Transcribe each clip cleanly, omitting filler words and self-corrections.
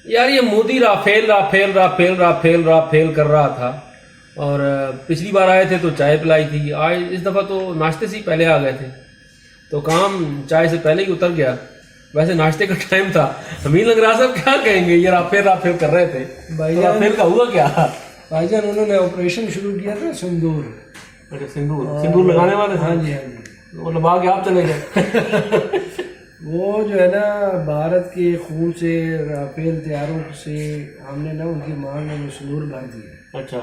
یار یہ Modi Rafale Rafale Rafale Rafale Rafale کر رہا تھا، اور پچھلی بار آئے تھے تو چائے پلائی تھی، آج اس دفعہ تو ناشتے سے ہی پہلے آ گئے تھے، تو کام چائے سے پہلے ہی اتر گیا۔ ویسے ناشتے کا ٹائم تھا۔ امین لنگرا صاحب کیا کہیں گے، یہ رافیل رافیل کر رہے تھے، رافیل کا ہوا کیا؟ بھائی جان انہوں نے آپریشن شروع کیا تھا سندور، اچھا سندور لگانے والے تھے؟ ہاں جی ہاں جی، وہ لبا کے آپ چلے گئے۔ وہ جو ہے نا بھارت کے خون سے رافیل طیاروں سے ہم نے نا ان کی ماں نے سنور بھر دیا۔ اچھا،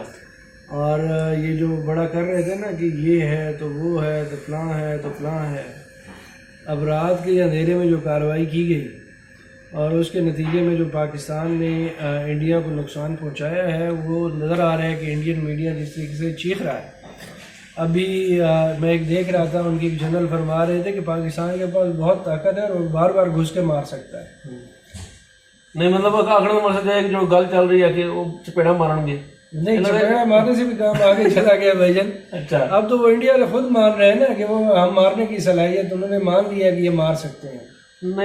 اور یہ جو بڑا کر رہے تھے نا کہ یہ ہے تو وہ ہے تو فلاں ہے تو فلاں ہے، اب رات کے اندھیرے میں جو کارروائی کی گئی اور اس کے نتیجے میں جو پاکستان نے انڈیا کو نقصان پہنچایا ہے، وہ نظر آ رہا ہے کہ انڈین میڈیا جس طریقے سے چیخ رہا ہے۔ ابھی میں ایک دیکھ رہا تھا، ان کی ایک جنرل فرما رہے تھے کہ پاکستان کے پاس بہت طاقت ہے اور بار بار گھس کے مار سکتا ہے۔ نہیں مطلب آخر میں مر سکتا ہے کہ جو گل چل رہی ہے کہ وہ چپیڑا مارن گے، نہیں چپیڑا مارنے سے بھی کام آگے چلا گیا بھائی جان۔ اچھا، اب تو وہ انڈیا والے خود مان رہے ہیں نا کہ وہ ہم مارنے کی صلاحیت انہوں نے مان لیا کہ یہ مار سکتے ہیں،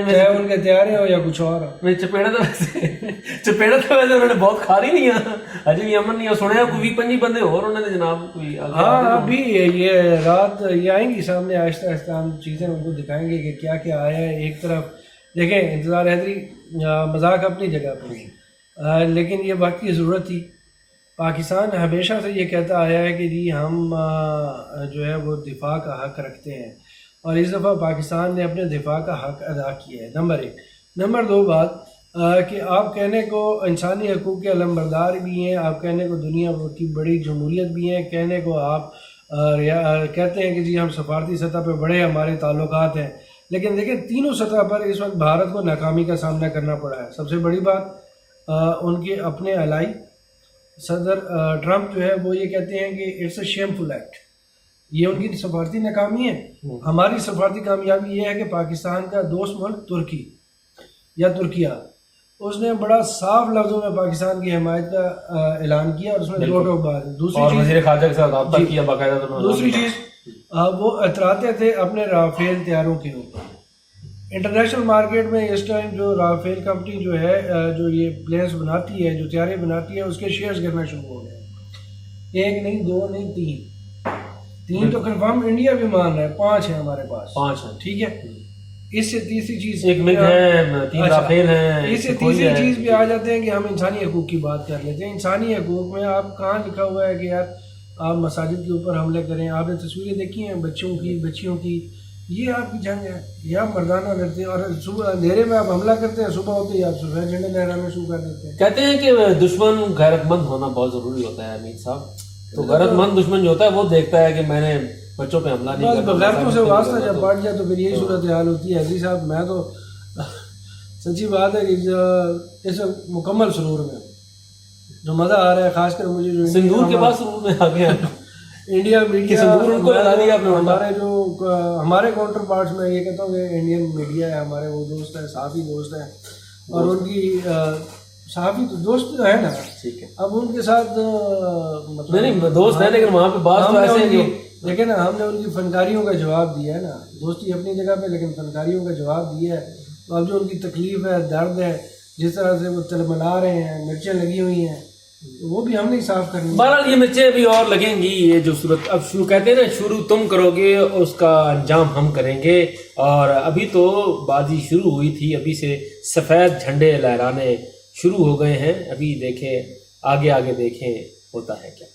چاہے ان کے تیارے ہو یا کچھ اور ہو۔ نہیں چپیڑا تو ویسے انہوں نے بہت کھاری نہیں ہے، ابھی بھی امن نہیں ہے، سنیا کوئی 25 بندے اور انہوں نے جناب کوئی ہاں ابھی یہ رات یہ آئیں گی سامنے، آہستہ آہستہ ہم چیزیں ان کو دکھائیں گے کہ کیا کیا آیا ہے۔ ایک طرف دیکھیں انتظار حیدری مذاق اپنی جگہ پہ، لیکن یہ واقعی ضرورت تھی۔ پاکستان ہمیشہ سے یہ کہتا آیا ہے کہ جی ہم جو ہے وہ دفاع کا حق رکھتے ہیں، اور اس دفعہ پاکستان نے اپنے دفاع کا حق ادا کیا ہے، نمبر 1۔ نمبر 2 بات کہ آپ کہنے کو انسانی حقوق کے علمبردار بھی ہیں، آپ کہنے کو دنیا کی بڑی جمہوریت بھی ہیں، کہنے کو آپ کہتے ہیں کہ جی ہم سفارتی سطح پہ بڑے ہمارے تعلقات ہیں، لیکن دیکھیں تینوں سطح پر اس وقت بھارت کو ناکامی کا سامنا کرنا پڑا ہے۔ سب سے بڑی بات ان کے اپنے الائی صدر ٹرمپ جو ہے وہ یہ کہتے ہیں کہ اٹس اے شیمفل ایکٹ، یہ ان کی سفارتی ناکامی ہے۔ ہماری سفارتی کامیابی یہ ہے کہ پاکستان کا دوست ملک ترکی یا ترکیہ، اس نے بڑا صاف لفظوں میں پاکستان کی حمایت کا اعلان کیا، اور اس میں 2 ٹوک بات ہے۔ وزیر خارجہ کے ساتھ رابطہ کیا باقاعدہ۔ دوسری چیز وہ اتراتے تھے اپنے رافیل طیاروں کے اوپر۔ انٹرنیشنل مارکیٹ میں اس ٹائم جو رافیل کمپنی جو ہے جو یہ پلینس بناتی ہے، جو طیارے بناتی ہے، اس کے شیئرز گرنا شروع ہو گئے، 1 نہیں 2 نہیں 3 تو کنفرم انڈیا بھی مان رہا ہے، 5 ہیں ہمارے پاس، 5 ہیں، ٹھیک ہے۔ اس سے تیسری چیز ایک مگ ہے، 3 رافیل ہیں، اس سے تیسری چیز پہ آ جاتے ہیں کہ ہم انسانی حقوق کی بات کر لیتے ہیں۔ انسانی حقوق میں آپ کہاں لکھا ہوا ہے کہ یار آپ مساجد کے اوپر حملے کریں؟ آپ نے تصویریں دیکھی ہیں بچوں کی، بچیوں کی، یہ آپ کی جنگ ہے، یہ آپ مردانہ لڑتے ہیں، اور صبح اندھیرے میں آپ حملہ کرتے ہیں، صبح ہوتے ہی آپ سفید جھنڈے لہرانا شروع کر دیتے ہیں۔ کہتے ہیں کہ دشمن غیرت مند ہونا بہت ضروری ہوتا ہے امین صاحب، تو غیرت مند دشمن جو ہوتا ہے وہ دیکھتا ہے کہ میں نے بچوں پہ حملہ نہیں کرنا۔ غیرتوں سے واسطہ جب بڑھ جائے تو پھر یہی صورتحال ہوتی ہے۔ حضری صاحب میں تو سچی بات ہے کہ اس مکمل سرور میں جو مزہ آ رہا ہے، خاص کر مجھے جو سندور کے بعد سرور میں آ گیا انڈیا میڈیا، ہمارے جو ہمارے کاؤنٹر پارٹس میں یہ کہتا ہوں کہ انڈین میڈیا ہے ہمارے، وہ دوست ہیں، صحافی دوست ہیں، اور ان کی صحافی دوست جو ہے نا، ٹھیک ہے، اب ان کے ساتھ نہیں دوست ہے، لیکن وہاں پہ بات ایسے ہیں، دیکھیں نا ہم نے ان کی فنکاریوں کا جواب دیا ہے نا، دوستی اپنی جگہ پہ لیکن فنکاریوں کا جواب دیا ہے، تو اب جو ان کی تکلیف ہے، درد ہے، جس طرح سے وہ تلملا رہے ہیں، مرچیں لگی ہوئی ہیں، وہ بھی ہم نہیں صاف کرنی۔ بہرحال یہ مرچیں بھی اور لگیں گی، یہ جو صورت اب شروع کہتے ہیں نا، شروع تم کرو گے اس کا انجام ہم کریں گے، اور ابھی تو بازی شروع ہوئی تھی، ابھی سے سفید جھنڈے لہرانے شروع ہو گئے ہیں، ابھی دیکھیں آگے دیکھیں ہوتا ہے کیا۔